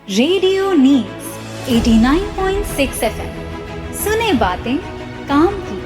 Radio needs 89.6 FM. सुने बातें काम की।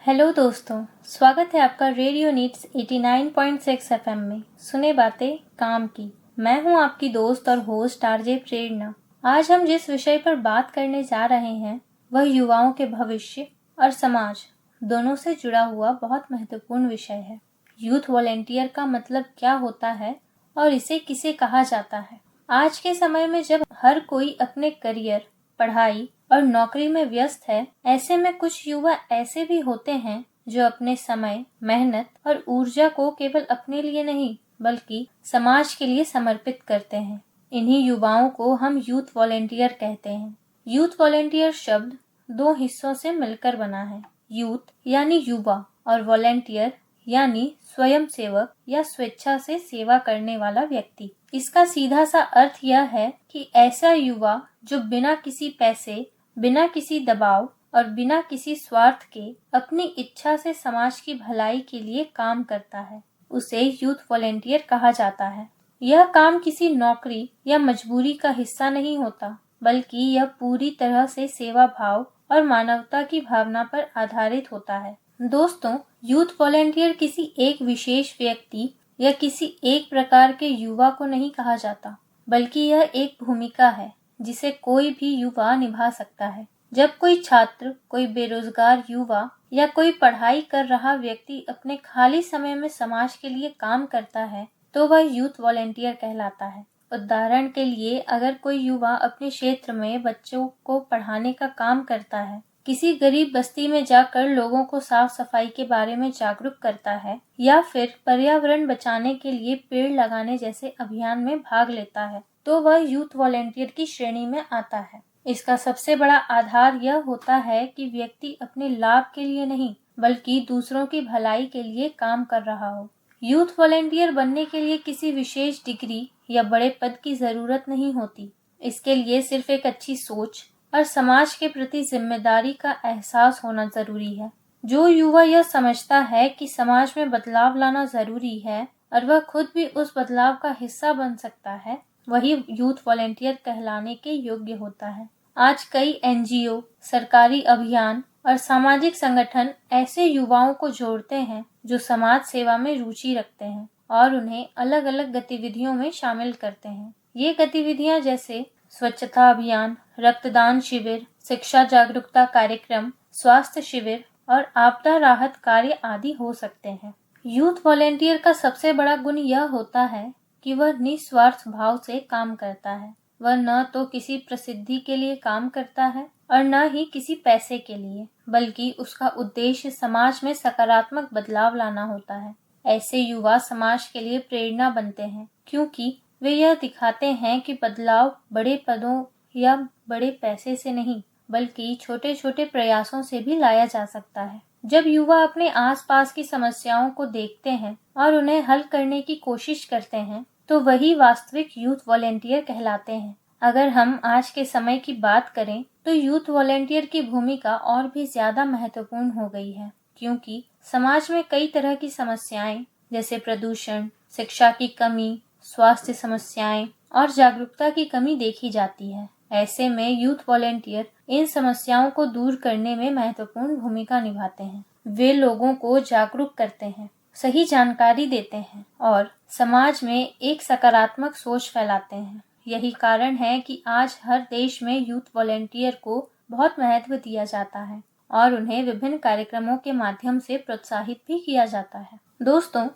हेलो दोस्तों, स्वागत है आपका रेडियो नीड्स 89.6 एफएम में सुने बातें काम की। मैं हूं आपकी दोस्त और होस्ट आरजे प्रेरणा। आज हम जिस विषय पर बात करने जा रहे हैं वह युवाओं के भविष्य और समाज दोनों से जुड़ा हुआ बहुत महत्वपूर्ण विषय है। यूथ वॉलेंटियर का मतलब क्या होता है और इसे किसे कहा जाता है। आज के समय में जब हर कोई अपने करियर, पढ़ाई और नौकरी में व्यस्त है, ऐसे में कुछ युवा ऐसे भी होते हैं जो अपने समय, मेहनत और ऊर्जा को केवल अपने लिए नहीं बल्कि समाज के लिए समर्पित करते हैं। इन्हीं युवाओं को हम यूथ वॉलेंटियर कहते हैं। यूथ वॉलेंटियर शब्द दो हिस्सों से मिलकर बना है। यूथ यानी युवा और वॉलेंटियर यानी स्वयं सेवक या स्वेच्छा से सेवा करने वाला व्यक्ति। इसका सीधा सा अर्थ यह है कि ऐसा युवा जो बिना किसी पैसे, बिना किसी दबाव और बिना किसी स्वार्थ के अपनी इच्छा से समाज की भलाई के लिए काम करता है, उसे यूथ वॉलेंटियर कहा जाता है। यह काम किसी नौकरी या मजबूरी का हिस्सा नहीं होता, बल्कि यह पूरी तरह से सेवा भाव और मानवता की भावना पर आधारित होता है। दोस्तों, यूथ वॉलेंटियर किसी एक विशेष व्यक्ति या किसी एक प्रकार के युवा को नहीं कहा जाता, बल्कि यह एक भूमिका है जिसे कोई भी युवा निभा सकता है। जब कोई छात्र, कोई बेरोजगार युवा या कोई पढ़ाई कर रहा व्यक्ति अपने खाली समय में समाज के लिए काम करता है, तो वह यूथ वॉलेंटियर कहलाता है। उदाहरण के लिए, अगर कोई युवा अपने क्षेत्र में बच्चों को पढ़ाने का काम करता है, किसी गरीब बस्ती में जाकर लोगों को साफ सफाई के बारे में जागरूक करता है या फिर पर्यावरण बचाने के लिए पेड़ लगाने जैसे अभियान में भाग लेता है, तो वह यूथ वॉलेंटियर की श्रेणी में आता है। इसका सबसे बड़ा आधार यह होता है कि व्यक्ति अपने लाभ के लिए नहीं बल्कि दूसरों की भलाई के लिए काम कर रहा हो। यूथ वॉलेंटियर बनने के लिए किसी विशेष डिग्री या बड़े पद की जरूरत नहीं होती। इसके लिए सिर्फ एक अच्छी सोच और समाज के प्रति जिम्मेदारी का एहसास होना जरूरी है। जो युवा यह समझता है कि समाज में बदलाव लाना जरूरी है और वह खुद भी उस बदलाव का हिस्सा बन सकता है, वही यूथ वॉलेंटियर कहलाने के योग्य होता है। आज कई एनजीओ, सरकारी अभियान और सामाजिक संगठन ऐसे युवाओं को जोड़ते हैं जो समाज सेवा में रुचि रखते हैं और उन्हें अलग अलग गतिविधियों में शामिल करते हैं। ये गतिविधियां जैसे स्वच्छता अभियान, रक्तदान शिविर, शिक्षा जागरूकता कार्यक्रम, स्वास्थ्य शिविर और आपदा राहत कार्य आदि हो सकते हैं। यूथ वॉलेंटियर का सबसे बड़ा गुण यह होता है कि वह निस्वार्थ भाव से काम करता है। वह न तो किसी प्रसिद्धि के लिए काम करता है और न ही किसी पैसे के लिए, बल्कि उसका उद्देश्य समाज में सकारात्मक बदलाव लाना होता है। ऐसे युवा समाज के लिए प्रेरणा बनते हैं, क्योंकि वे यह दिखाते हैं कि बदलाव बड़े पदों या बड़े पैसे से नहीं बल्कि छोटे छोटे प्रयासों से भी लाया जा सकता है। जब युवा अपने आसपास की समस्याओं को देखते हैं और उन्हें हल करने की कोशिश करते हैं, तो वही वास्तविक यूथ वॉलेंटियर कहलाते हैं। अगर हम आज के समय की बात करें तो यूथ वॉलेंटियर की भूमिका और भी ज्यादा महत्वपूर्ण हो गई है, क्योंकि समाज में कई तरह की समस्याएं जैसे प्रदूषण, शिक्षा की कमी, स्वास्थ्य समस्याएं और जागरूकता की कमी देखी जाती है। ऐसे में यूथ वॉलेंटियर इन समस्याओं को दूर करने में महत्वपूर्ण भूमिका निभाते हैं। वे लोगों को जागरूक करते हैं, सही जानकारी देते हैं और समाज में एक सकारात्मक सोच फैलाते हैं। यही कारण है कि आज हर देश में यूथ वॉलेंटियर को बहुत महत्व दिया जाता है और उन्हें विभिन्न कार्यक्रमों के माध्यम से प्रोत्साहित भी किया जाता है। दोस्तों,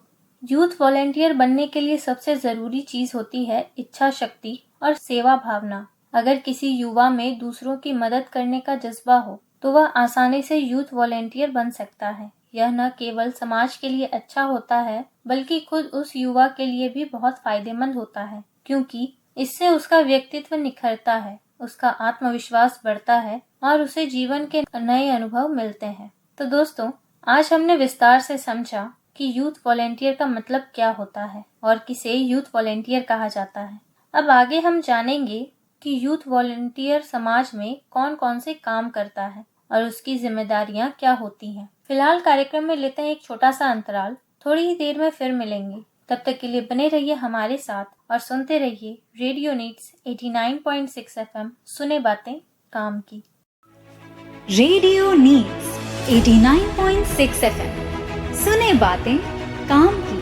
यूथ वॉलेंटियर बनने के लिए सबसे जरूरी चीज होती है इच्छा शक्ति और सेवा भावना। अगर किसी युवा में दूसरों की मदद करने का जज्बा हो तो वह आसानी से यूथ वॉलेंटियर बन सकता है। यह न केवल समाज के लिए अच्छा होता है बल्कि खुद उस युवा के लिए भी बहुत फायदेमंद होता है, क्योंकि इससे उसका व्यक्तित्व निखरता है, उसका आत्मविश्वास बढ़ता है और उसे जीवन के नए अनुभव मिलते हैं। तो दोस्तों, आज हमने विस्तार से समझा कि यूथ वॉलेंटियर का मतलब क्या होता है और किसे यूथ वॉलेंटियर कहा जाता है। अब आगे हम जानेंगे कि यूथ वॉलेंटियर समाज में कौन कौन से काम करता है और उसकी जिम्मेदारियां क्या होती हैं। फिलहाल कार्यक्रम में लेते हैं एक छोटा सा अंतराल। थोड़ी ही देर में फिर मिलेंगे। तब तक के लिए बने रहिए हमारे साथ और सुनते रहिए रेडियो नीड्स 89.6 एफएम। सुने बातें काम की। रेडियो नीड्स 89.6 एफएम, सुने बातें काम की।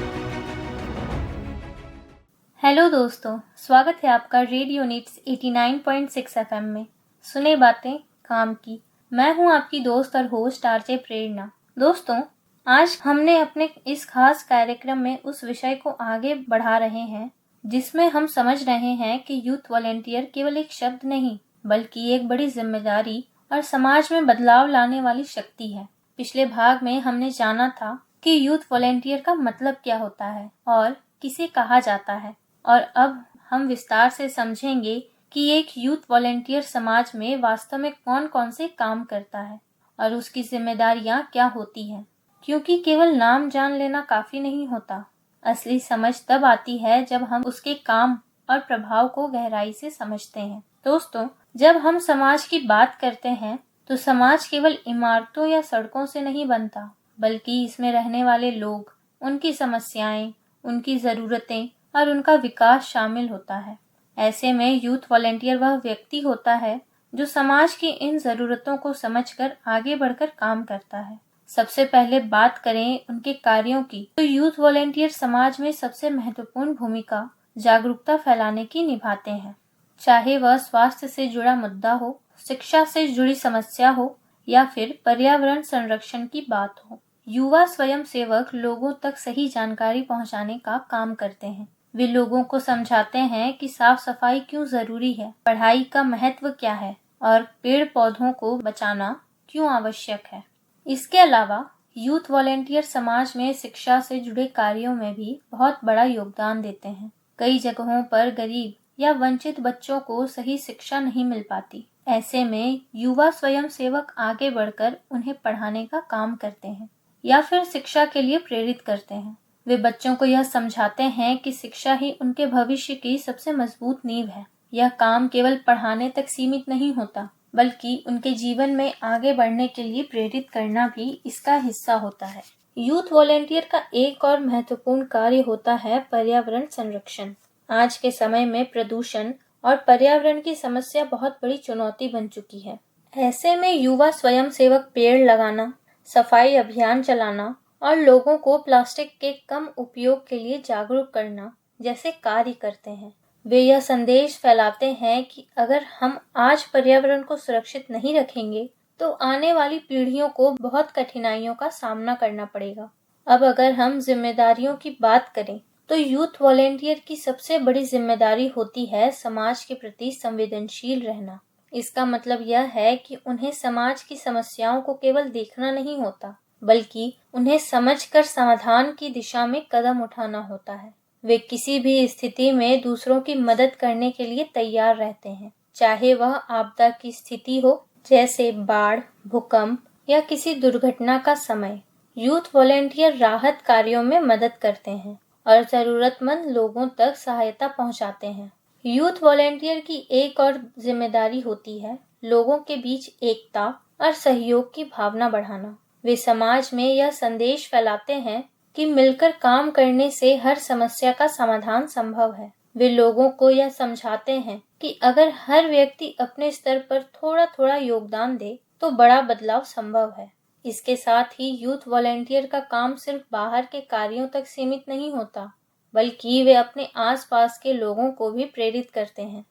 हेलो दोस्तों, स्वागत है आपका रेडियो नीड्स 89.6 एफएम में सुने बातें काम की। मैं हूं आपकी दोस्त और होस्ट आरजे प्रेरणा। दोस्तों, आज हमने अपने इस खास कार्यक्रम में उस विषय को आगे बढ़ा रहे हैं जिसमें हम समझ रहे हैं कि यूथ वॉलेंटियर केवल एक शब्द नहीं बल्कि एक बड़ी जिम्मेदारी और समाज में बदलाव लाने वाली शक्ति है। पिछले भाग में हमने जाना था कि यूथ वॉलेंटियर का मतलब क्या होता है और किसे कहा जाता है, और अब हम विस्तार से समझेंगे कि एक यूथ वॉलेंटियर समाज में वास्तव में कौन कौन से काम करता है और उसकी जिम्मेदारियां क्या होती हैं। क्योंकि केवल नाम जान लेना काफी नहीं होता, असली समझ तब आती है जब हम उसके काम और प्रभाव को गहराई से समझते हैं। दोस्तों, जब हम समाज की बात करते हैं तो समाज केवल इमारतों या सड़कों से नहीं बनता, बल्कि इसमें रहने वाले लोग, उनकी समस्याएं, उनकी जरूरतें और उनका विकास शामिल होता है। ऐसे में यूथ वॉलेंटियर वह व्यक्ति होता है जो समाज की इन जरूरतों को समझकर आगे बढ़कर काम करता है। सबसे पहले बात करें उनके कार्यों की, तो यूथ वॉलेंटियर समाज में सबसे महत्वपूर्ण भूमिका जागरूकता फैलाने की निभाते हैं। चाहे वह स्वास्थ्य से जुड़ा मुद्दा हो, शिक्षा से जुड़ी समस्या हो या फिर पर्यावरण संरक्षण की बात हो, युवा स्वयं सेवक लोगों तक सही जानकारी पहुंचाने का काम करते हैं। वे लोगों को समझाते हैं कि साफ सफाई क्यों जरूरी है, पढ़ाई का महत्व क्या है और पेड़ पौधों को बचाना क्यों आवश्यक है। इसके अलावा यूथ वॉलेंटियर समाज में शिक्षा से जुड़े कार्यों में भी बहुत बड़ा योगदान देते हैं। कई जगहों पर गरीब या वंचित बच्चों को सही शिक्षा नहीं मिल पाती। ऐसे में युवा स्वयं सेवक आगे बढ़कर उन्हें पढ़ाने का काम करते हैं या फिर शिक्षा के लिए प्रेरित करते हैं। वे बच्चों को यह समझाते हैं कि शिक्षा ही उनके भविष्य की सबसे मजबूत नींव है। यह काम केवल पढ़ाने तक सीमित नहीं होता, बल्कि उनके जीवन में आगे बढ़ने के लिए प्रेरित करना भी इसका हिस्सा होता है। यूथ वॉलेंटियर का एक और महत्वपूर्ण कार्य होता है पर्यावरण संरक्षण। आज के समय में प्रदूषण और पर्यावरण की समस्या बहुत बड़ी चुनौती बन चुकी है। ऐसे में युवा स्वयं सेवक पेड़ लगाना, सफाई अभियान चलाना और लोगों को प्लास्टिक के कम उपयोग के लिए जागरूक करना जैसे कार्य करते हैं। वे यह संदेश फैलाते हैं कि अगर हम आज पर्यावरण को सुरक्षित नहीं रखेंगे तो आने वाली पीढ़ियों को बहुत कठिनाइयों का सामना करना पड़ेगा। अब अगर हम जिम्मेदारियों की बात करें तो यूथ वॉलेंटियर की सबसे बड़ी जिम्मेदारी होती है समाज के प्रति संवेदनशील रहना। इसका मतलब यह है कि उन्हें समाज की समस्याओं को केवल देखना नहीं होता, बल्कि उन्हें समझकर समाधान की दिशा में कदम उठाना होता है। वे किसी भी स्थिति में दूसरों की मदद करने के लिए तैयार रहते हैं, चाहे वह आपदा की स्थिति हो जैसे बाढ़, भूकंप या किसी दुर्घटना का समय। यूथ वॉलेंटियर राहत कार्यों में मदद करते हैं और जरूरतमंद लोगों तक सहायता पहुंचाते हैं। यूथ वॉलेंटियर की एक और जिम्मेदारी होती है लोगों के बीच एकता और सहयोग की भावना बढ़ाना। वे समाज में यह संदेश फैलाते हैं कि मिलकर काम करने से हर समस्या का समाधान संभव है। वे लोगों को यह समझाते हैं कि अगर हर व्यक्ति अपने स्तर पर थोड़ा थोड़ा योगदान दे तो बड़ा बदलाव संभव है। इसके साथ ही यूथ वॉलेंटियर का काम सिर्फ बाहर के कार्यों तक सीमित नहीं होता, बल्कि वे अपने आसपास के लोगों को भी प्रेरित करते हैं।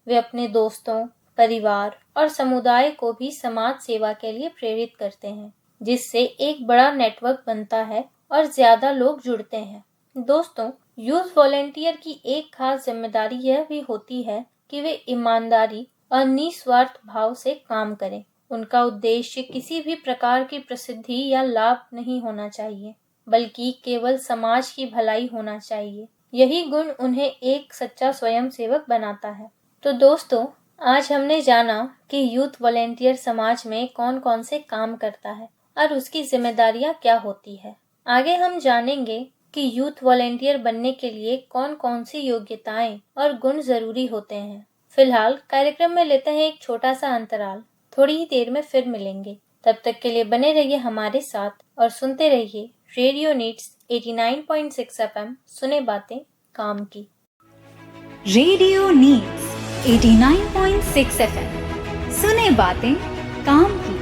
वे अपने दोस्तों, परिवार और समुदाय को भी समाज सेवा के लिए प्रेरित करते हैं, जिससे एक बड़ा नेटवर्क बनता है और ज्यादा लोग जुड़ते हैं। दोस्तों, यूथ वॉलेंटियर की एक खास जिम्मेदारी यह भी होती है कि वे ईमानदारी और निस्वार्थ भाव से काम करें। उनका उद्देश्य किसी भी प्रकार की प्रसिद्धि या लाभ नहीं होना चाहिए, बल्कि केवल समाज की भलाई होना चाहिए। यही गुण उन्हें एक सच्चा स्वयंसेवक बनाता है। तो दोस्तों, आज हमने जाना कि यूथ वॉलेंटियर समाज में कौन कौन से काम करता है और उसकी जिम्मेदारियां क्या होती है। आगे हम जानेंगे कि यूथ वॉलेंटियर बनने के लिए कौन कौन सी योग्यताएं और गुण जरूरी होते हैं। फिलहाल कार्यक्रम में लेते हैं एक छोटा सा अंतराल। थोड़ी ही देर में फिर मिलेंगे। तब तक के लिए बने रहिए हमारे साथ और सुनते रहिए रेडियो नीड्स 89.6 एफएम सुने बातें काम की। रेडियो नीड्स 89.6 एफएम सुने बातें काम की।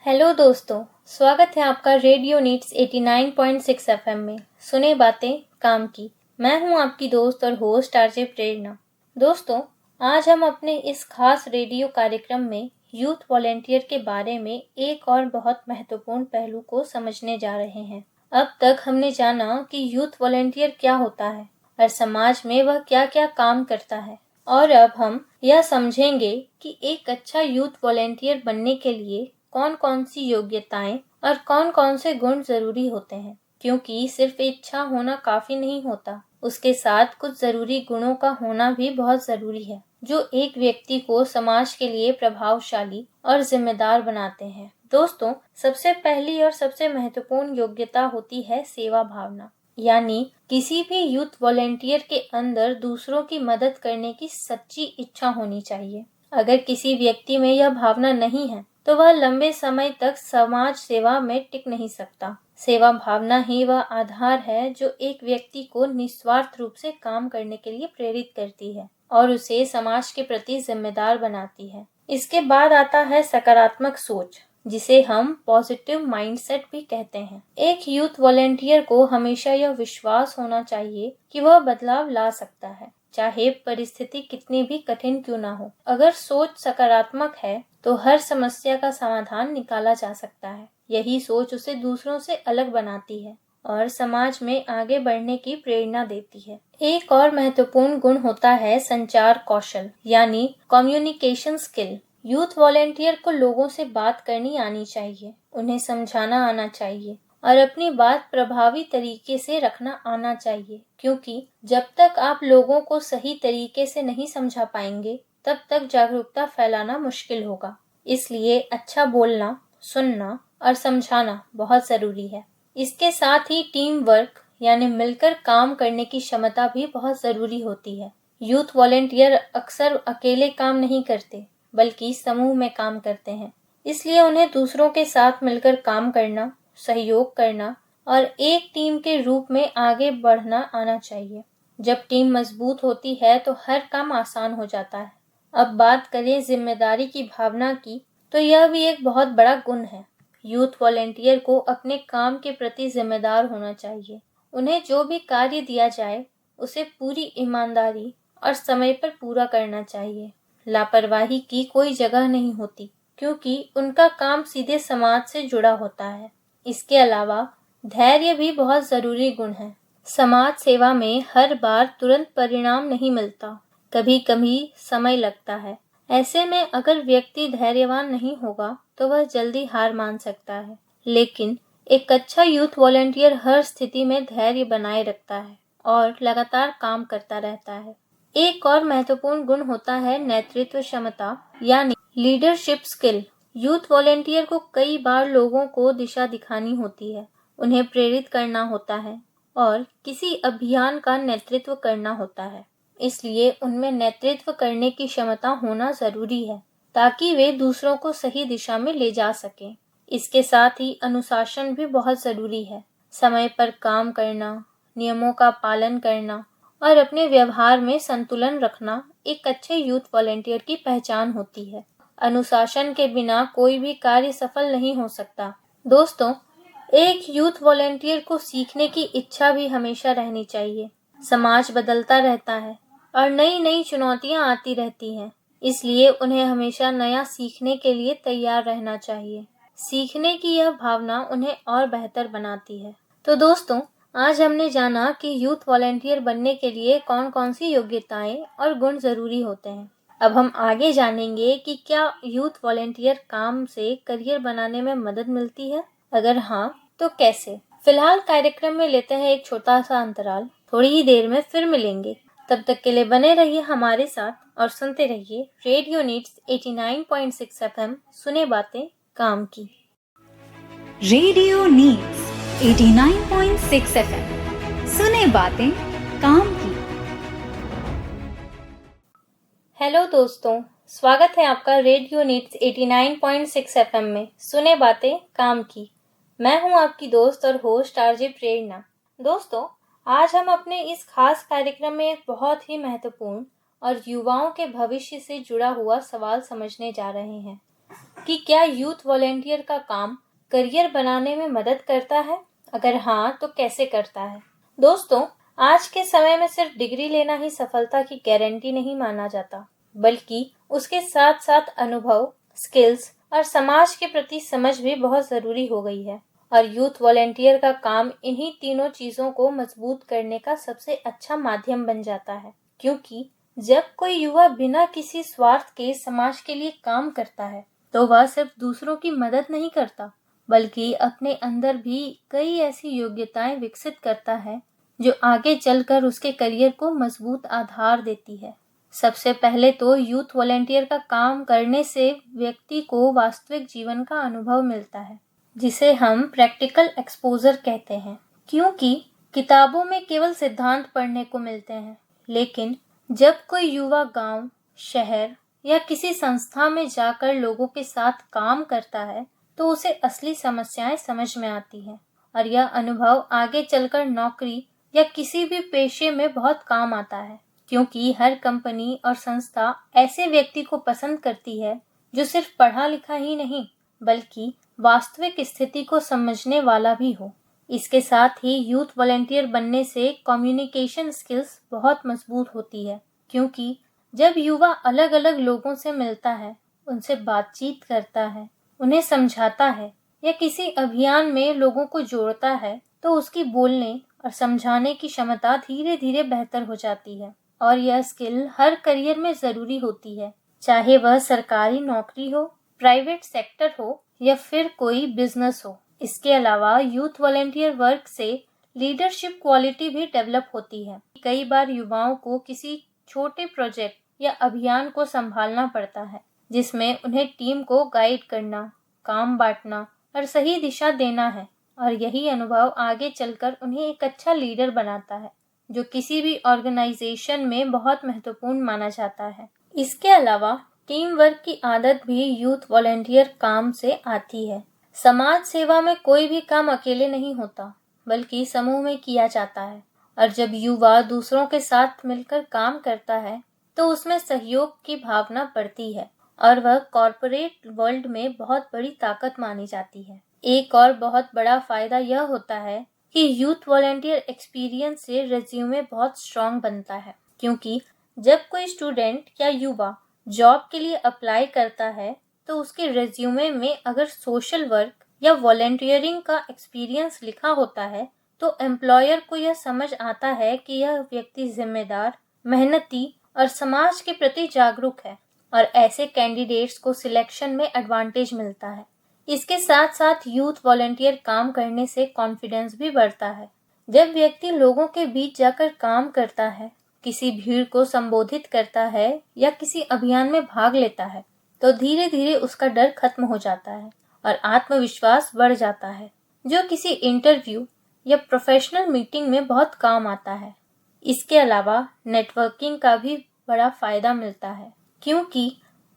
हेलो दोस्तों, स्वागत है आपका रेडियो नीड्स 89.6 एफएम में सुने बातें काम की। मैं हूं आपकी दोस्त और होस्ट आरजे प्रेरणा। दोस्तों, आज हम अपने इस खास रेडियो कार्यक्रम में यूथ वॉलेंटियर के बारे में एक और बहुत महत्वपूर्ण पहलू को समझने जा रहे हैं। अब तक हमने जाना कि यूथ वॉलेंटियर क्या होता है और समाज में वह क्या क्या काम करता है, और अब हम यह समझेंगे कि एक अच्छा यूथ वॉलेंटियर बनने के लिए कौन कौन सी योग्यताएं और कौन कौन से गुण जरूरी होते हैं। क्योंकि सिर्फ इच्छा होना काफी नहीं होता, उसके साथ कुछ जरूरी गुणों का होना भी बहुत जरूरी है, जो एक व्यक्ति को समाज के लिए प्रभावशाली और जिम्मेदार बनाते हैं। दोस्तों, सबसे पहली और सबसे महत्वपूर्ण योग्यता होती है सेवा भावना। यानी किसी भी यूथ वॉलेंटियर के अंदर दूसरों की मदद करने की सच्ची इच्छा होनी चाहिए। अगर किसी व्यक्ति में यह भावना नहीं है तो वह लंबे समय तक समाज सेवा में टिक नहीं सकता। सेवा भावना ही वह आधार है जो एक व्यक्ति को निस्वार्थ रूप से काम करने के लिए प्रेरित करती है और उसे समाज के प्रति जिम्मेदार बनाती है। इसके बाद आता है सकारात्मक सोच, जिसे हम पॉजिटिव माइंडसेट भी कहते हैं। एक यूथ वॉलेंटियर को हमेशा यह विश्वास होना चाहिए कि वह बदलाव ला सकता है, चाहे परिस्थिति कितनी भी कठिन क्यों ना हो। अगर सोच सकारात्मक है तो हर समस्या का समाधान निकाला जा सकता है। यही सोच उसे दूसरों से अलग बनाती है और समाज में आगे बढ़ने की प्रेरणा देती है। एक और महत्वपूर्ण गुण होता है संचार कौशल, यानी कम्युनिकेशन स्किल। यूथ वॉलेंटियर को लोगों से बात करनी आनी चाहिए, उन्हें समझाना आना चाहिए और अपनी बात प्रभावी तरीके से रखना आना चाहिए। क्योंकि जब तक आप लोगों को सही तरीके से नहीं समझा पाएंगे, तब तक जागरूकता फैलाना मुश्किल होगा। इसलिए अच्छा बोलना, सुनना और समझाना बहुत जरूरी है। इसके साथ ही टीम वर्क यानी मिलकर काम करने की क्षमता भी बहुत जरूरी होती है। यूथ वॉलेंटियर अक्सर अकेले काम नहीं करते, बल्कि समूह में काम करते हैं। इसलिए उन्हें दूसरों के साथ मिलकर काम करना, सहयोग करना और एक टीम के रूप में आगे बढ़ना आना चाहिए। जब टीम मजबूत होती है तो हर काम आसान हो जाता है। अब बात करें जिम्मेदारी की भावना की, तो यह भी एक बहुत बड़ा गुण है। यूथ वॉलेंटियर को अपने काम के प्रति जिम्मेदार होना चाहिए। उन्हें जो भी कार्य दिया जाए उसे पूरी ईमानदारी और समय पर पूरा करना चाहिए। लापरवाही की कोई जगह नहीं होती, क्योंकि उनका काम सीधे समाज से जुड़ा होता है। इसके अलावा धैर्य भी बहुत जरूरी गुण है। समाज सेवा में हर बार तुरंत परिणाम नहीं मिलता, कभी कभी समय लगता है। ऐसे में अगर व्यक्ति धैर्यवान नहीं होगा तो वह जल्दी हार मान सकता है। लेकिन एक अच्छा यूथ वॉलेंटियर हर स्थिति में धैर्य बनाए रखता है और लगातार काम करता रहता है। एक और महत्वपूर्ण गुण होता है नेतृत्व क्षमता, यानी लीडरशिप स्किल। यूथ वॉलेंटियर को कई बार लोगों को दिशा दिखानी होती है, उन्हें प्रेरित करना होता है और किसी अभियान का नेतृत्व करना होता है। इसलिए उनमें नेतृत्व करने की क्षमता होना जरूरी है, ताकि वे दूसरों को सही दिशा में ले जा सकें। इसके साथ ही अनुशासन भी बहुत जरूरी है। समय पर काम करना, नियमों का पालन करना और अपने व्यवहार में संतुलन रखना एक अच्छे यूथ वॉलेंटियर की पहचान होती है। अनुशासन के बिना कोई भी कार्य सफल नहीं हो सकता। दोस्तों, एक यूथ वॉलेंटियर को सीखने की इच्छा भी हमेशा रहनी चाहिए। समाज बदलता रहता है और नई नई चुनौतियां आती रहती हैं, इसलिए उन्हें हमेशा नया सीखने के लिए तैयार रहना चाहिए। सीखने की यह भावना उन्हें और बेहतर बनाती है। तो दोस्तों, आज हमने जाना कि यूथ वॉलेंटियर बनने के लिए कौन कौन सी योग्यताएं और गुण जरूरी होते हैं। अब हम आगे जानेंगे कि क्या यूथ वॉलेंटियर काम से करियर बनाने में मदद मिलती है। अगर हाँ, तो कैसे। फिलहाल कार्यक्रम में लेते हैं एक छोटा सा अंतराल, थोड़ी ही देर में फिर मिलेंगे। तब तक के लिए बने रहिए हमारे साथ और सुनते रहिए रेडियो नीड्स 89.6 एफएम सुने बातें काम की। रेडियो नीड्स 89.6 एफएम सुने बातें काम की। हेलो दोस्तों, स्वागत है आपका रेडियो नीड्स 89.6 एफएम में सुने बातें काम की। मैं हूं आपकी दोस्त और होस्ट आरजे प्रेरणा। दोस्तों, आज हम अपने इस खास कार्यक्रम में एक बहुत ही महत्वपूर्ण और युवाओं के भविष्य से जुड़ा हुआ सवाल समझने जा रहे हैं कि क्या यूथ वॉलेंटियर का काम करियर बनाने में मदद करता है? अगर हाँ, तो कैसे करता है? दोस्तों, आज के समय में सिर्फ डिग्री लेना ही सफलता की गारंटी नहीं माना जाता, बल्कि उसके साथ साथ अनुभव, स्किल्स और समाज के प्रति समझ भी बहुत जरूरी हो गई है। और यूथ वॉलेंटियर का काम इन्हीं तीनों चीजों को मजबूत करने का सबसे अच्छा माध्यम बन जाता है, क्योंकि जब कोई युवा बिना किसी स्वार्थ के समाज के लिए काम करता है, तो वह सिर्फ दूसरों की मदद नहीं करता, बल्कि अपने अंदर भी कई ऐसी योग्यताएं विकसित करता है जो आगे चलकर उसके करियर को मजबूत आधार देती है। सबसे पहले तो यूथ वॉलेंटियर का काम करने से व्यक्ति को वास्तविक जीवन का अनुभव मिलता है, जिसे हम प्रैक्टिकल एक्सपोजर कहते हैं। क्योंकि किताबों में केवल सिद्धांत पढ़ने को मिलते हैं, लेकिन जब कोई युवा गांव, शहर या किसी संस्था में जाकर लोगों के साथ काम करता है, तो उसे असली समस्याएं समझ में आती हैं और यह अनुभव आगे चलकर नौकरी या किसी भी पेशे में बहुत काम आता है। क्योंकि हर कंपनी और संस्था ऐसे व्यक्ति को पसंद करती है जो सिर्फ पढ़ा लिखा ही नहीं, बल्कि वास्तविक स्थिति को समझने वाला भी हो। इसके साथ ही यूथ वॉलेंटियर बनने से कम्युनिकेशन स्किल्स बहुत मजबूत होती है, क्योंकि जब युवा अलग अलग लोगों से मिलता है, उनसे बातचीत करता है, उन्हें समझाता है या किसी अभियान में लोगों को जोड़ता है, तो उसकी बोलने और समझाने की क्षमता धीरे धीरे बेहतर हो जाती है। और यह स्किल हर करियर में जरूरी होती है, चाहे वह सरकारी नौकरी हो, प्राइवेट सेक्टर हो या फिर कोई बिजनेस हो। इसके अलावा यूथ वॉलेंटियर वर्क से लीडरशिप क्वालिटी भी डेवलप होती है। कई बार युवाओं को किसी छोटे प्रोजेक्ट या अभियान को संभालना पड़ता है, जिसमें उन्हें टीम को गाइड करना, काम बांटना और सही दिशा देना है। और यही अनुभव आगे चलकर उन्हें एक अच्छा लीडर बनाता है, जो किसी भी ऑर्गेनाइजेशन में बहुत महत्वपूर्ण माना जाता है। इसके अलावा टीम वर्क की आदत भी यूथ वॉलेंटियर काम से आती है। समाज सेवा में कोई भी काम अकेले नहीं होता, बल्कि समूह में किया जाता है। और जब युवा दूसरों के साथ मिलकर काम करता है, तो उसमें सहयोग की भावना बढ़ती है और वह कॉर्पोरेट वर्ल्ड में बहुत बड़ी ताकत मानी जाती है। एक और बहुत बड़ा फायदा यह होता है कि यूथ वॉलेंटियर एक्सपीरियंस से रेज्यूमे बहुत स्ट्रॉन्ग बनता है, क्योंकि जब कोई स्टूडेंट या युवा जॉब के लिए अप्लाई करता है, तो उसके रेज्यूमे में अगर सोशल वर्क या वॉलेंटियरिंग का एक्सपीरियंस लिखा होता है, तो एम्प्लॉयर को यह समझ आता है कि यह व्यक्ति जिम्मेदार, मेहनती और समाज के प्रति जागरूक है। और ऐसे कैंडिडेट्स को सिलेक्शन में एडवांटेज मिलता है। इसके साथ साथ यूथ वॉलेंटियर काम करने से कॉन्फिडेंस भी बढ़ता है। जब व्यक्ति लोगों के बीच जाकर काम करता है, किसी भीड़ को संबोधित करता है या किसी अभियान में भाग लेता है, तो धीरे धीरे उसका डर खत्म हो जाता है और आत्मविश्वास बढ़ जाता है, जो किसी इंटरव्यू या प्रोफेशनल मीटिंग में बहुत काम आता है। इसके अलावा नेटवर्किंग का भी बड़ा फायदा मिलता है, क्योंकि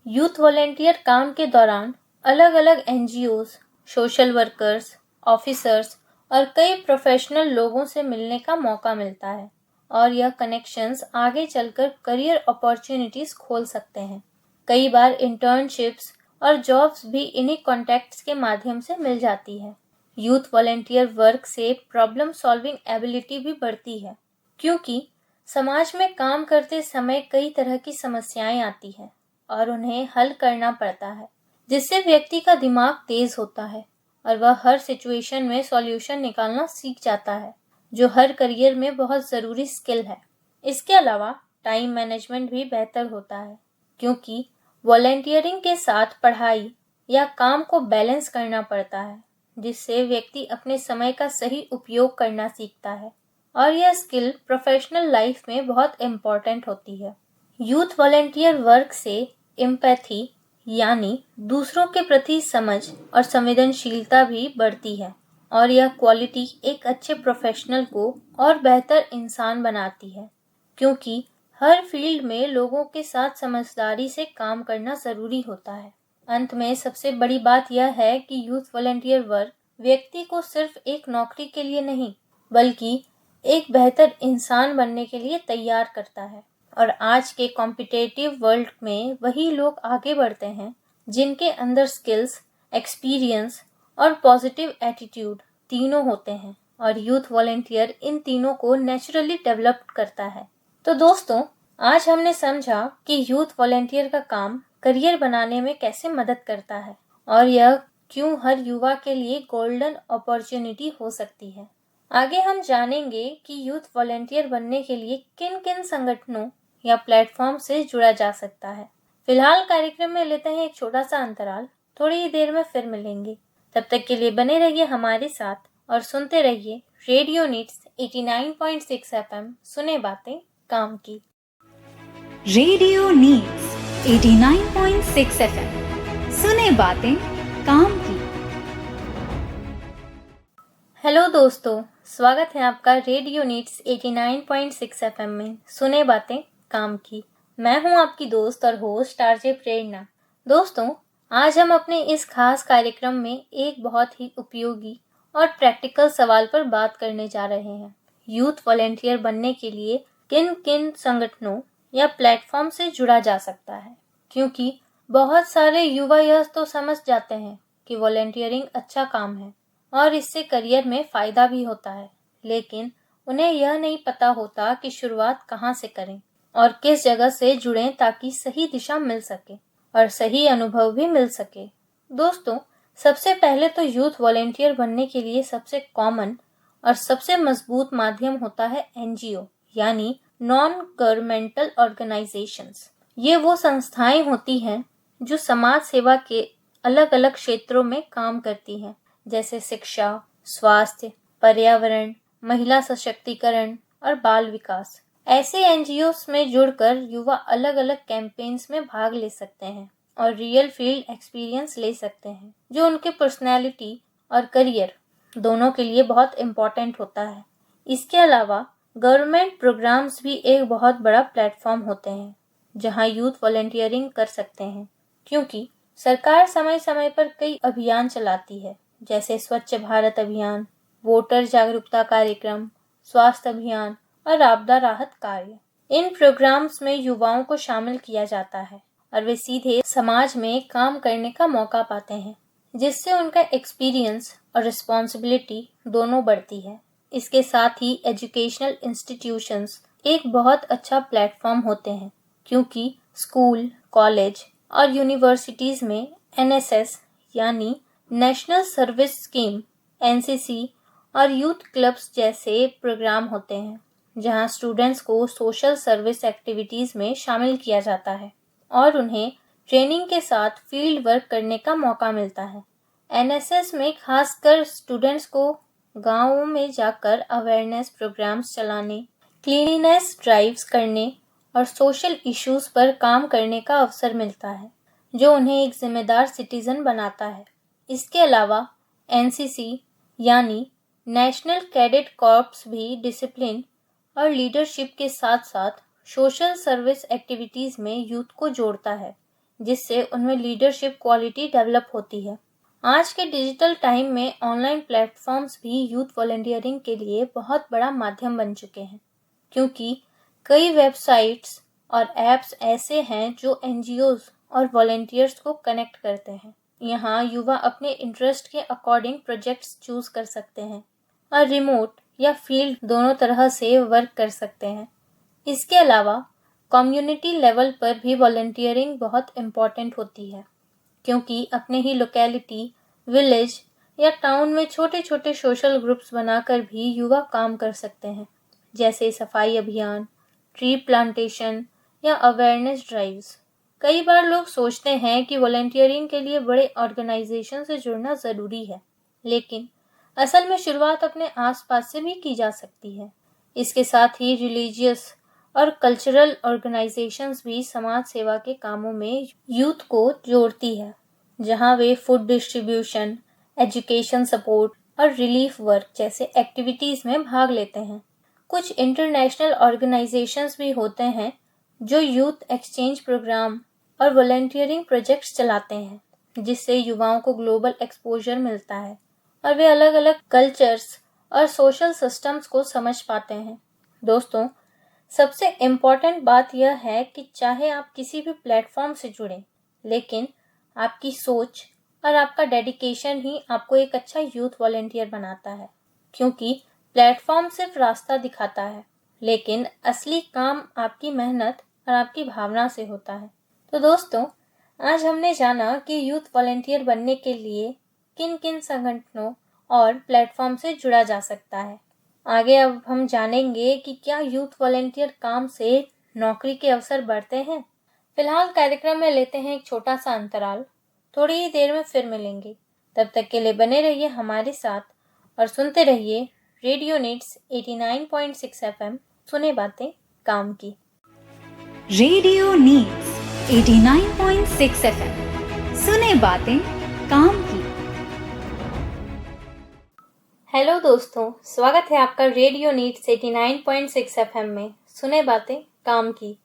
यूथ वॉलेंटियर काम के दौरान अलग अलग एनजीओज, सोशल वर्कर्स, ऑफिसर्स और कई प्रोफेशनल लोगों से मिलने का मौका मिलता है और यह कनेक्शंस आगे चलकर करियर अपॉर्चुनिटीज खोल सकते हैं। कई बार इंटर्नशिप्स और जॉब्स भी इन्हीं कॉन्टैक्ट्स के माध्यम से मिल जाती है। यूथ वॉलेंटियर वर्क से प्रॉब्लम सॉल्विंग एबिलिटी भी बढ़ती है, क्योंकि समाज में काम करते समय कई तरह की समस्याएं आती हैं और उन्हें हल करना पड़ता है, जिससे व्यक्ति का दिमाग तेज होता है और वह हर सिचुएशन में सॉल्यूशन निकालना सीख जाता है, जो हर करियर में बहुत ज़रूरी स्किल है। इसके अलावा टाइम मैनेजमेंट भी बेहतर होता है, क्योंकि वॉलेंटियरिंग के साथ पढ़ाई या काम को बैलेंस करना पड़ता है, जिससे व्यक्ति अपने समय का सही उपयोग करना सीखता है और यह स्किल प्रोफेशनल लाइफ में बहुत इम्पोर्टेंट होती है। यूथ वॉलेंटियर वर्क से एम्पैथी यानी दूसरों के प्रति समझ और संवेदनशीलता भी बढ़ती है और यह क्वालिटी एक अच्छे प्रोफेशनल को और बेहतर इंसान बनाती है, क्योंकि हर फील्ड में लोगों के साथ समझदारी से काम करना ज़रूरी होता है। अंत में सबसे बड़ी बात यह है कि यूथ वॉलेंटियर वर्क व्यक्ति को सिर्फ एक नौकरी के लिए नहीं बल्कि एक बेहतर इंसान बनने के लिए तैयार करता है। और आज के कॉम्पिटिटिव वर्ल्ड में वही लोग आगे बढ़ते हैं जिनके अंदर स्किल्स, एक्सपीरियंस और पॉजिटिव एटीट्यूड तीनों होते हैं, और यूथ वॉलेंटियर इन तीनों को नेचुरली डेवलप करता है। तो दोस्तों, आज हमने समझा कि यूथ वॉलेंटियर का काम करियर बनाने में कैसे मदद करता है और यह क्यों हर युवा के लिए गोल्डन अपॉर्चुनिटी हो सकती है। आगे हम जानेंगे कि यूथ वॉलेंटियर बनने के लिए किन किन संगठनों या प्लेटफॉर्म से जुड़ा जा सकता है। फिलहाल कार्यक्रम में लेते हैं एक छोटा सा अंतराल, थोड़ी ही देर में फिर मिलेंगे। तब तक के लिए बने रहिए हमारे साथ और सुनते रहिए रेडियो नीड्स 89.6 FM, सुने बातें काम की। रेडियो नीड्स 89.6 FM, सुने बातें काम की। हेलो दोस्तों, स्वागत है आपका रेडियो नीड्स 89.6 FM में सुने बातें काम की। मैं हूं आपकी दोस्त और होस्ट आरजे प्रेरणा। दोस्तों, आज हम अपने इस खास कार्यक्रम में एक बहुत ही उपयोगी और प्रैक्टिकल सवाल पर बात करने जा रहे हैं। यूथ वॉलेंटियर बनने के लिए किन किन संगठनों या प्लेटफॉर्म से जुड़ा जा सकता है, क्योंकि बहुत सारे युवा यह तो समझ जाते हैं कि वॉलेंटियरिंग अच्छा काम है और इससे करियर में फायदा भी होता है, लेकिन उन्हें यह नहीं पता होता कि शुरुआत कहाँ से करें और किस जगह से जुड़ें ताकि सही दिशा मिल सके और सही अनुभव भी मिल सके। दोस्तों, सबसे पहले तो यूथ वॉलेंटियर बनने के लिए सबसे कॉमन और सबसे मजबूत माध्यम होता है एनजीओ, यानी नॉन गवर्नमेंटल ऑर्गेनाइजेशंस। ये वो संस्थाएं होती हैं जो समाज सेवा के अलग अलग क्षेत्रों में काम करती हैं, जैसे शिक्षा, स्वास्थ्य, पर्यावरण, महिला सशक्तिकरण और बाल विकास। ऐसे एनजीओस में जुड़कर युवा अलग अलग कैंपेन्स में भाग ले सकते हैं और रियल फील्ड एक्सपीरियंस ले सकते हैं, जो उनके पर्सनैलिटी और करियर दोनों के लिए बहुत इम्पोर्टेंट होता है। इसके अलावा गवर्नमेंट प्रोग्राम्स भी एक बहुत बड़ा प्लेटफॉर्म होते हैं जहां यूथ वॉलेंटियरिंग कर सकते हैं, क्योंकि सरकार समय समय पर कई अभियान चलाती है, जैसे स्वच्छ भारत अभियान, वोटर जागरूकता कार्यक्रम, स्वास्थ्य अभियान और आपदा राहत कार्य। इन प्रोग्राम्स में युवाओं को शामिल किया जाता है और वे सीधे समाज में काम करने का मौका पाते हैं, जिससे उनका एक्सपीरियंस और रिस्पॉन्सिबिलिटी दोनों बढ़ती है। इसके साथ ही एजुकेशनल इंस्टीट्यूशंस एक बहुत अच्छा प्लेटफॉर्म होते हैं, क्योंकि स्कूल, कॉलेज और यूनिवर्सिटीज में एनएसएस यानी नेशनल सर्विस स्कीम, एनसीसी और यूथ क्लब्स जैसे प्रोग्राम होते हैं, जहां स्टूडेंट्स को सोशल सर्विस एक्टिविटीज में शामिल किया जाता है और उन्हें ट्रेनिंग के साथ फील्ड वर्क करने का मौका मिलता है। एनएसएस में खासकर स्टूडेंट्स को गांवों में जाकर अवेयरनेस प्रोग्राम्स चलाने, क्लीनिनेस ड्राइव्स करने और सोशल इश्यूज पर काम करने का अवसर मिलता है, जो उन्हें एक जिम्मेदार सिटीजन बनाता है। इसके अलावा एनसीसी यानी नेशनल कैडेट कॉर्प्स भी डिसिप्लिन और लीडरशिप के साथ साथ सोशल सर्विस एक्टिविटीज में यूथ को जोड़ता है, जिससे उनमें लीडरशिप क्वालिटी डेवलप होती है। आज के डिजिटल टाइम में ऑनलाइन प्लेटफॉर्म्स भी यूथ वॉलेंटियरिंग के लिए बहुत बड़ा माध्यम बन चुके हैं, क्योंकि कई वेबसाइट्स और एप्स ऐसे हैं जो एनजीओज और वॉलेंटियर्स को कनेक्ट करते हैं। यहाँ युवा अपने इंटरेस्ट के अकॉर्डिंग प्रोजेक्ट्स चूज कर सकते हैं और रिमोट या फील्ड दोनों तरह से वर्क कर सकते हैं। इसके अलावा कम्युनिटी लेवल पर भी वॉलेंटियरिंग बहुत इम्पॉर्टेंट होती है, क्योंकि अपने ही लोकेलिटी, विलेज या टाउन में छोटे छोटे सोशल ग्रुप्स बनाकर भी युवा काम कर सकते हैं, जैसे सफाई अभियान, ट्री प्लांटेशन या अवेयरनेस ड्राइव्स। कई बार लोग सोचते हैं कि वॉलेंटियरिंग के लिए बड़े ऑर्गेनाइजेशन से जुड़ना ज़रूरी है, लेकिन असल में शुरुआत अपने आसपास से भी की जा सकती है। इसके साथ ही रिलीजियस और कल्चरल ऑर्गेनाइजेशंस भी समाज सेवा के कामों में यूथ को जोड़ती है, जहां वे फूड डिस्ट्रीब्यूशन, एजुकेशन सपोर्ट और रिलीफ वर्क जैसे एक्टिविटीज़ में भाग लेते हैं। कुछ इंटरनेशनल ऑर्गेनाइजेशंस भी होते हैं जो यूथ एक्सचेंज प्रोग्राम और वॉलेंटियरिंग प्रोजेक्ट्स चलाते हैं, जिससे युवाओं को ग्लोबल एक्सपोजर मिलता है और वे अलग अलग कल्चर्स और सोशल सिस्टम्स को समझ पाते हैं। दोस्तों, सबसे इम्पॉर्टेंट बात यह है कि चाहे आप किसी भी प्लेटफॉर्म से जुड़ें, लेकिन आपकी सोच और आपका डेडिकेशन ही आपको एक अच्छा यूथ वॉलंटियर बनाता है। क्योंकि प्लेटफॉर्म सिर्फ रास्ता दिखाता है, लेकिन असली काम आपकी मेहनत और आपकी भावना से होता है। तो दोस्तों, आज हमने जाना कि यूथ वॉलंटियर बनने के लिए किन किन संगठनों और प्लेटफॉर्म से जुड़ा जा सकता है। आगे अब हम जानेंगे कि क्या यूथ वॉलंटियर काम से नौकरी के अवसर बढ़ते हैं। फिलहाल कार्यक्रम में लेते हैं एक छोटा सा अंतराल। थोड़ी ही देर में फिर मिलेंगे। तब तक के लिए बने रहिए हमारे साथ और सुनते रहिए रेडियो नीड्स 89.6 FM। सुने बातें काम की। Radio needs 89.6 FM। सुने बातें काम की। हेलो दोस्तों, स्वागत है आपका रेडियो नीड्स 89.6 FM में सुने बातें काम की।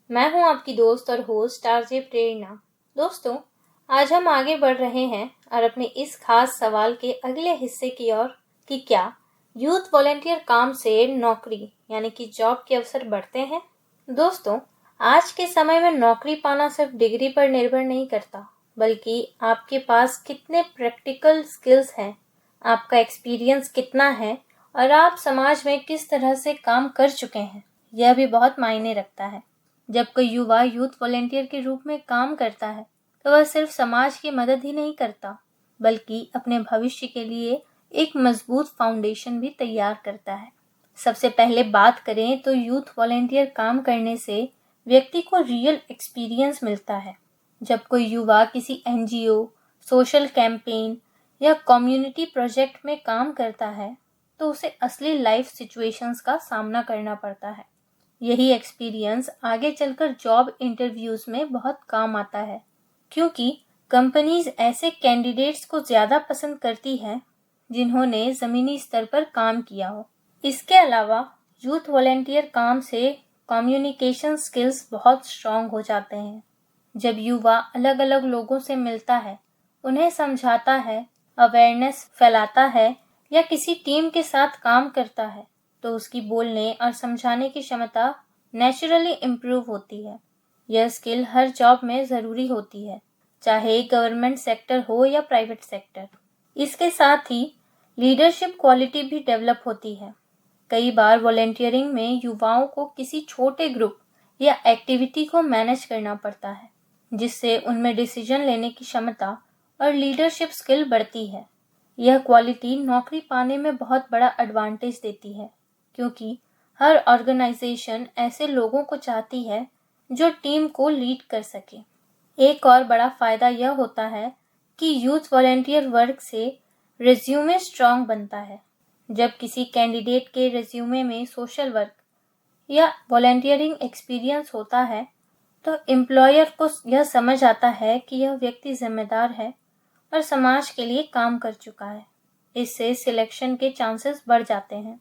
मैं हूं आपकी दोस्त और होस्ट आरजे प्रेरणा। दोस्तों, आज हम आगे बढ़ रहे हैं और अपने इस खास सवाल के अगले हिस्से की ओर कि क्या यूथ वॉलंटियर काम से नौकरी यानी कि जॉब के अवसर बढ़ते हैं। दोस्तों, आज के समय में नौकरी पाना सिर्फ डिग्री पर निर्भर नहीं करता, बल्कि आपके पास कितने प्रैक्टिकल स्किल्स हैं, आपका एक्सपीरियंस कितना है और आप समाज में किस तरह से काम कर चुके हैं, यह भी बहुत मायने रखता है। जब कोई युवा यूथ वॉलंटियर के रूप में काम करता है तो वह सिर्फ समाज की मदद ही नहीं करता, बल्कि अपने भविष्य के लिए एक मजबूत फाउंडेशन भी तैयार करता है। सबसे पहले बात करें तो यूथ वॉलंटियर काम करने से व्यक्ति को रियल एक्सपीरियंस मिलता है। जब कोई युवा किसी NGO, सोशल कैंपेन या कम्युनिटी प्रोजेक्ट में काम करता है तो उसे असली लाइफ सिचुएशंस का सामना करना पड़ता है। यही एक्सपीरियंस आगे चलकर जॉब इंटरव्यूज में बहुत काम आता है, क्योंकि कंपनीज ऐसे कैंडिडेट्स को ज़्यादा पसंद करती हैं जिन्होंने ज़मीनी स्तर पर काम किया हो। इसके अलावा यूथ वॉलंटियर काम से कम्युनिकेशन स्किल्स बहुत स्ट्रॉन्ग हो जाते हैं। जब युवा अलग अलग लोगों से मिलता है, उन्हें समझाता है, अवेयरनेस फैलाता है या किसी टीम के साथ काम करता है, तो उसकी बोलने और समझाने की क्षमता नेचुरली इम्प्रूव होती है। यह स्किल हर जॉब में ज़रूरी होती है, चाहे गवर्नमेंट सेक्टर हो या प्राइवेट सेक्टर। इसके साथ ही लीडरशिप क्वालिटी भी डेवलप होती है। कई बार वॉलंटियरिंग में युवाओं को किसी छोटे ग्रुप या एक्टिविटी को मैनेज करना पड़ता है, जिससे उनमें डिसीजन लेने की क्षमता और लीडरशिप स्किल बढ़ती है। यह क्वालिटी नौकरी पाने में बहुत बड़ा एडवांटेज देती है, क्योंकि हर ऑर्गेनाइजेशन ऐसे लोगों को चाहती है जो टीम को लीड कर सके। एक और बड़ा फायदा यह होता है कि यूथ वॉलंटियर वर्क से रिज्यूमे स्ट्रॉन्ग बनता है। जब किसी कैंडिडेट के रिज्यूमे में सोशल वर्क या वॉलंटियरिंग एक्सपीरियंस होता है तो एम्प्लॉयर को यह समझ आता है कि यह व्यक्ति जिम्मेदार है और समाज के लिए काम कर चुका है। इससे सिलेक्शन के चांसेस बढ़ जाते हैं।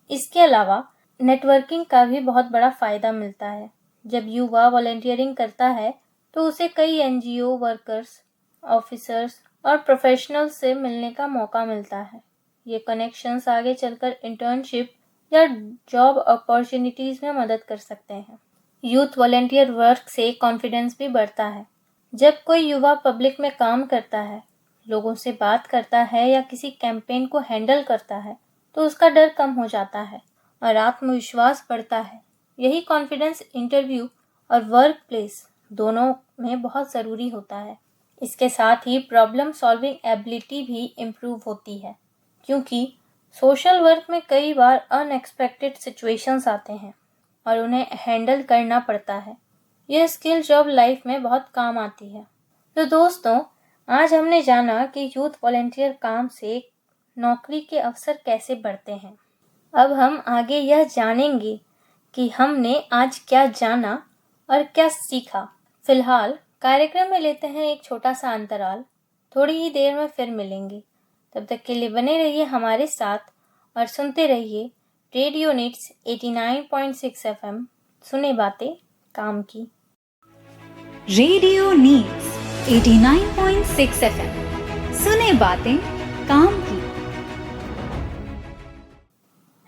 इसके अलावा नेटवर्किंग का भी बहुत बड़ा फायदा मिलता है। जब युवा वॉलंटियरिंग करता है तो उसे कई NGO वर्कर्स, ऑफिसर्स और प्रोफेशनल्स से मिलने का मौका मिलता है। ये कनेक्शंस आगे चलकर इंटर्नशिप या जॉब अपॉर्चुनिटीज में मदद कर सकते हैं। यूथ वॉलंटियर वर्क से कॉन्फिडेंस भी बढ़ता है। जब कोई युवा पब्लिक में काम करता है, लोगों से बात करता है या किसी कैंपेन को हैंडल करता है, तो उसका डर कम हो जाता है और आत्मविश्वास बढ़ता है। यही कॉन्फिडेंस इंटरव्यू और वर्क प्लेस दोनों में बहुत ज़रूरी होता है। इसके साथ ही प्रॉब्लम सॉल्विंग एबिलिटी भी इम्प्रूव होती है, क्योंकि सोशल वर्क में कई बार अनएक्सपेक्टेड सिचुएशंस आते हैं और उन्हें हैंडल करना पड़ता है। यह स्किल जॉब लाइफ में बहुत काम आती है। तो दोस्तों, आज हमने जाना कि यूथ वॉलंटियर काम से नौकरी के अवसर कैसे बढ़ते हैं। अब हम आगे यह जानेंगे कि हमने आज क्या जाना और क्या सीखा। फिलहाल कार्यक्रम में लेते हैं एक छोटा सा अंतराल। थोड़ी ही देर में फिर मिलेंगे। तब तक के लिए बने रहिए हमारे साथ और सुनते रहिए रेडियो नीड्स 89.6 FM। सुने बातें काम की। Radio needs 89.6 FM। सुने बातें काम की।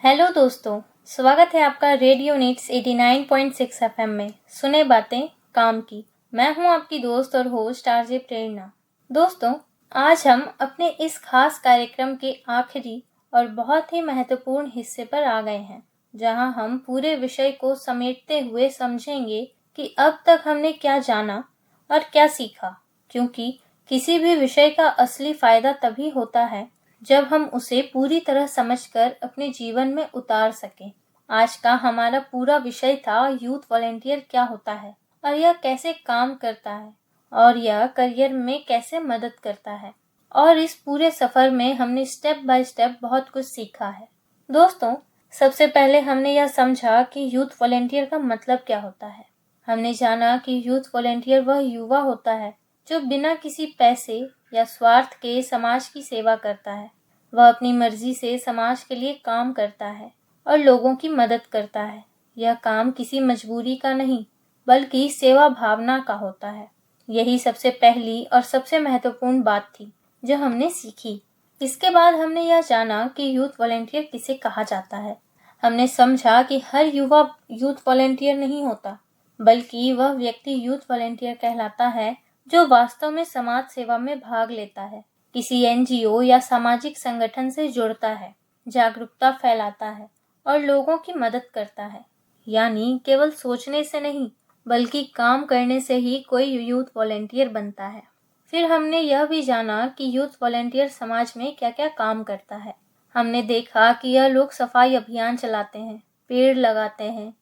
हेलो दोस्तों, स्वागत है आपका रेडियो नीड्स 89.6 एफएम में सुने बातें काम की। मैं हूं आपकी दोस्त और होस्ट आरजे प्रेरणा। दोस्तों, आज हम अपने इस खास कार्यक्रम के आखिरी और बहुत ही महत्वपूर्ण हिस्से पर आ गए हैं, जहां हम पूरे विषय को समेटते हुए समझेंगे कि अब तक हमने क्या जाना और क्या सीखा, क्योंकि किसी भी विषय का असली फायदा तभी होता है जब हम उसे पूरी तरह समझकर अपने जीवन में उतार सकें। आज का हमारा पूरा विषय था यूथ वॉलेंटियर क्या होता है और यह कैसे काम करता है और यह करियर में कैसे मदद करता है। और इस पूरे सफर में हमने स्टेप बाय स्टेप बहुत कुछ सीखा है। दोस्तों, सबसे पहले हमने यह समझा कि यूथ वॉलेंटियर का मतलब क्या होता है। हमने जाना कि यूथ वॉलेंटियर वह युवा होता है जो बिना किसी पैसे या स्वार्थ के समाज की सेवा करता है। वह अपनी मर्जी से समाज के लिए काम करता है और लोगों की मदद करता है। यह काम किसी मजबूरी का नहीं, बल्कि सेवा भावना का होता है। यही सबसे पहली और सबसे महत्वपूर्ण बात थी जो हमने सीखी। इसके बाद हमने यह जाना कि यूथ वॉलेंटियर किसे कहा जाता है। हमने समझा कि हर युवा यूथ वॉलेंटियर नहीं होता, बल्कि वह व्यक्ति यूथ वॉलेंटियर कहलाता है जो वास्तव में समाज सेवा में भाग लेता है, किसी एनजीओ या सामाजिक संगठन से जुड़ता है, जागरूकता फैलाता है और लोगों की मदद करता है। यानी केवल सोचने से नहीं, बल्कि काम करने से ही कोई यूथ वॉलेंटियर बनता है। फिर हमने यह भी जाना कि यूथ वॉलेंटियर समाज में क्या क्या काम करता है। हमने देखा कि यह लोग सफाई अभियान चलाते हैं, पेड़ लगाते हैं,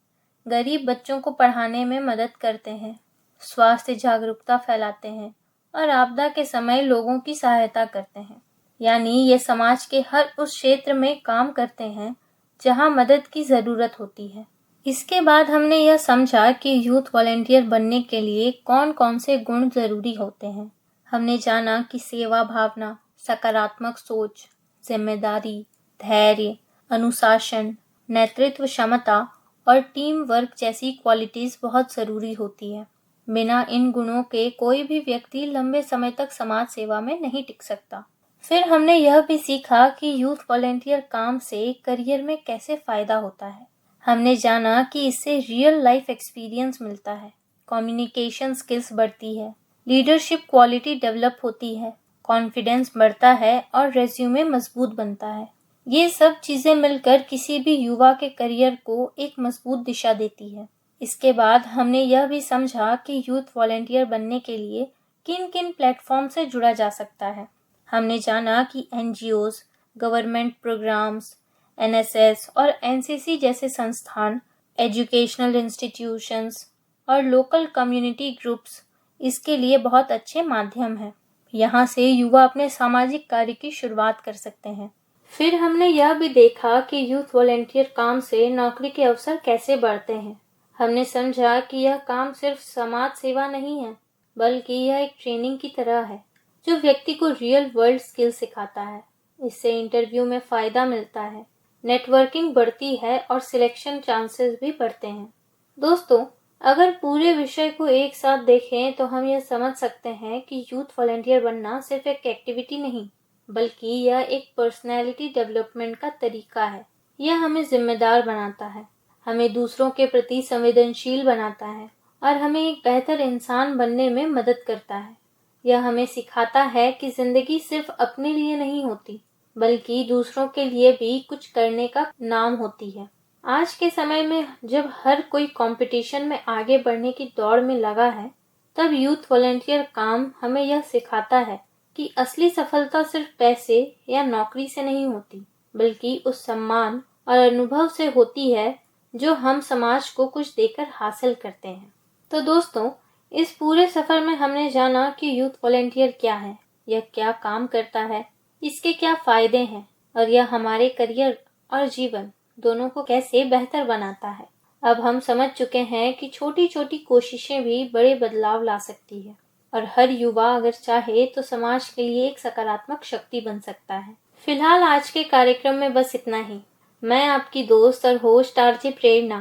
गरीब बच्चों को पढ़ाने में मदद करते हैं, स्वास्थ्य जागरूकता फैलाते हैं और आपदा के समय लोगों की सहायता करते हैं। यानी ये समाज के हर उस क्षेत्र में काम करते हैं जहां मदद की जरूरत होती है। इसके बाद हमने यह समझा कि यूथ वॉलेंटियर बनने के लिए कौन कौन से गुण जरूरी होते हैं। हमने जाना कि सेवा भावना, सकारात्मक सोच, जिम्मेदारी, धैर्य, अनुशासन, नेतृत्व क्षमता और टीम वर्क जैसी क्वालिटीज बहुत जरूरी होती है। बिना इन गुणों के कोई भी व्यक्ति लंबे समय तक समाज सेवा में नहीं टिक सकता। फिर हमने यह भी सीखा कि यूथ वॉलेंटियर काम से करियर में कैसे फायदा होता है। हमने जाना कि इससे रियल लाइफ एक्सपीरियंस मिलता है, कम्युनिकेशन स्किल्स बढ़ती है, लीडरशिप क्वालिटी डेवलप होती है, कॉन्फिडेंस बढ़ता है और रेज्यूमे मजबूत बनता है। ये सब चीजें मिलकर किसी भी युवा के करियर को एक मजबूत दिशा देती है। इसके बाद हमने यह भी समझा कि यूथ वॉलेंटियर बनने के लिए किन किन प्लेटफॉर्म से जुड़ा जा सकता है। हमने जाना कि एनजीओज, गवर्नमेंट प्रोग्राम्स, एनएसएस और एनसीसी जैसे संस्थान, एजुकेशनल इंस्टीट्यूशंस और लोकल कम्युनिटी ग्रुप्स इसके लिए बहुत अच्छे माध्यम हैं। यहाँ से युवा अपने सामाजिक कार्य की शुरुआत कर सकते हैं। फिर हमने यह भी देखा कि यूथ वॉलेंटियर काम से नौकरी के अवसर कैसे बढ़ते हैं। हमने समझा कि यह काम सिर्फ समाज सेवा नहीं है, बल्कि यह एक ट्रेनिंग की तरह है जो व्यक्ति को रियल वर्ल्ड स्किल सिखाता है। इससे इंटरव्यू में फायदा मिलता है, नेटवर्किंग बढ़ती है और सिलेक्शन चांसेस भी बढ़ते हैं। दोस्तों, अगर पूरे विषय को एक साथ देखें तो हम यह समझ सकते हैं कि यूथ वॉलेंटियर बनना सिर्फ एक एक्टिविटी नहीं, बल्कि यह एक पर्सनैलिटी डेवलपमेंट का तरीका है। यह हमें जिम्मेदार बनाता है, हमें दूसरों के प्रति संवेदनशील बनाता है और हमें एक बेहतर इंसान बनने में मदद करता है। यह हमें सिखाता है कि जिंदगी सिर्फ अपने लिए नहीं होती, बल्कि दूसरों के लिए भी कुछ करने का नाम होती है। आज के समय में जब हर कोई कंपटीशन में आगे बढ़ने की दौड़ में लगा है, तब यूथ वॉलेंटियर काम हमें यह सिखाता है कि असली सफलता सिर्फ पैसे या नौकरी से नहीं होती, बल्कि उस सम्मान और अनुभव से होती है जो हम समाज को कुछ देकर हासिल करते हैं। तो दोस्तों, इस पूरे सफर में हमने जाना कि यूथ वॉलेंटियर क्या है, यह क्या काम करता है, इसके क्या फायदे हैं और यह हमारे करियर और जीवन दोनों को कैसे बेहतर बनाता है। अब हम समझ चुके हैं कि छोटी छोटी कोशिशें भी बड़े बदलाव ला सकती है और हर युवा अगर चाहे तो समाज के लिए एक सकारात्मक शक्ति बन सकता है। फिलहाल आज के कार्यक्रम में बस इतना ही। मैं आपकी दोस्त और होस्ट आरजे प्रेरणा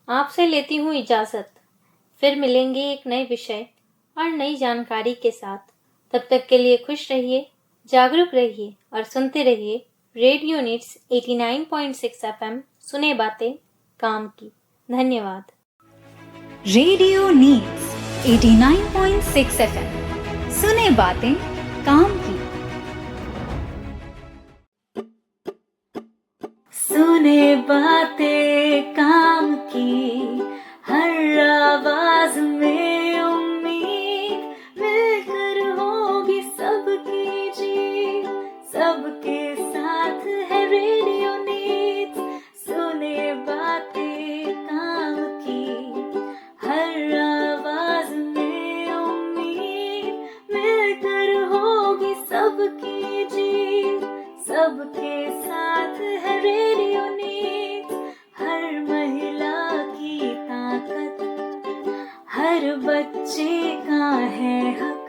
आपसे लेती हूँ इजाजत। फिर मिलेंगे एक नए विषय और नई जानकारी के साथ। तब तक के लिए खुश रहिए, जागरूक रहिए और सुनते रहिए रेडियो नीड्स 89.6 एफएम, सुने बातें काम की। धन्यवाद। रेडियो नीड्स 89.6 एफएम, सुने बातें काम की। सुने बातें काम की, हर आवाज में उम्मीद, मिलकर होगी सबकी जीत, सबके साथ है रेडियो नीड्स। सुने बातें काम की, हर आवाज में उम्मीद, मिलकर होगी सबकी जीत, सबके साथ है रेडियो नीड्स। हर महिला की ताकत, हर बच्चे का है हक,